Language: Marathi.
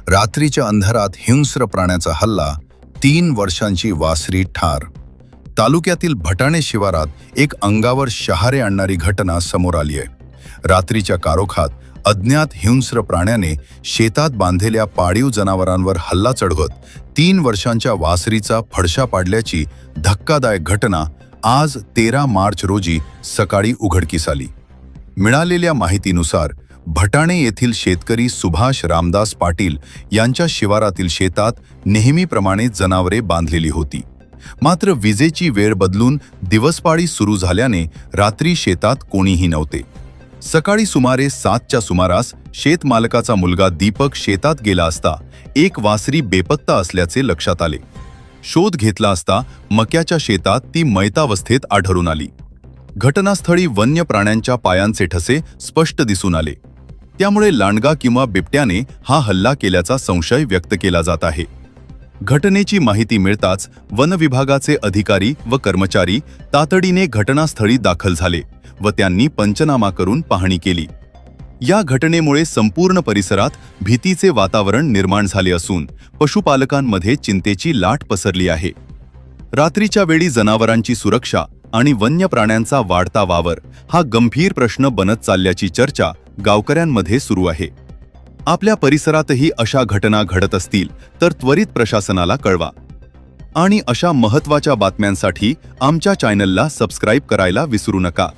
रात्रीच्या अंधारात हिंस्र प्राण्याचा हल्ला, 3 वर्षांची वासरी ठार. तालुक्यातील भटाणे शिवारात एक अंगावर शहारे आणणारी घटना समोर आली आहे. रात्रीच्या कारोखात अज्ञात हिंस्र प्राण्याने शेतात बांधलेल्या पाळीव जनावरांवर हल्ला चढवत 3 वर्षांच्या वासरीचा फडशा पाडल्याची धक्कादायक घटना आज 13 मार्च रोजी सकाळी उघडकीस आली. मिळालेल्या माहितीनुसार भटाणे येथील शेतकरी सुभाष रामदास पाटील यांच्या शिवारातील शेतात नेहमीप्रमाणे जनावरे बांधलेली होती. मात्र विजेची वेळ बदलून दिवसपाळी सुरू झाल्याने रात्री शेतात कोणीही नव्हते. सकाळी सुमारे 7च्या सुमारास शेतमालकाचा मुलगा दीपक शेतात गेला असता एक वासरी बेपत्ता असल्याचे लक्षात आले. शोध घेतला असता मक्याच्या शेतात ती मयतावस्थेत आढळून आली. घटनास्थळी वन्य प्राण्यांच्या पायांचे ठसे स्पष्ट दिसून आले. त्यामुळे लांडगा किंवा बिबट्याने हा हल्ला केल्याचा संशय व्यक्त केला जात आहे. घटनेची माहिती मिळताच वन विभागाचे अधिकारी व कर्मचारी तातडीने घटनास्थळी दाखल झाले व त्यांनी पंचनामा करून पाहणी केली. या घटनेमुळे संपूर्ण परिसरात भीतीचे वातावरण निर्माण झाले असून पशुपालकांमध्ये चिंतेची लाट पसरली आहे. रात्रीच्या वेळी जनावरांची सुरक्षा आणि वन्य प्राण्यांचा वाढता वावर हा गंभीर प्रश्न बनत चालल्याची चर्चा गावकऱ्यांमध्ये सुरू आहे. आपल्या परिसरातही अशा घटना घडत असतील तर त्वरित प्रशासनाला कळवा आणि अशा महत्त्वाच्या बातम्यांसाठी आमच्या चॅनलला सबस्क्राईब करायला विसरू नका.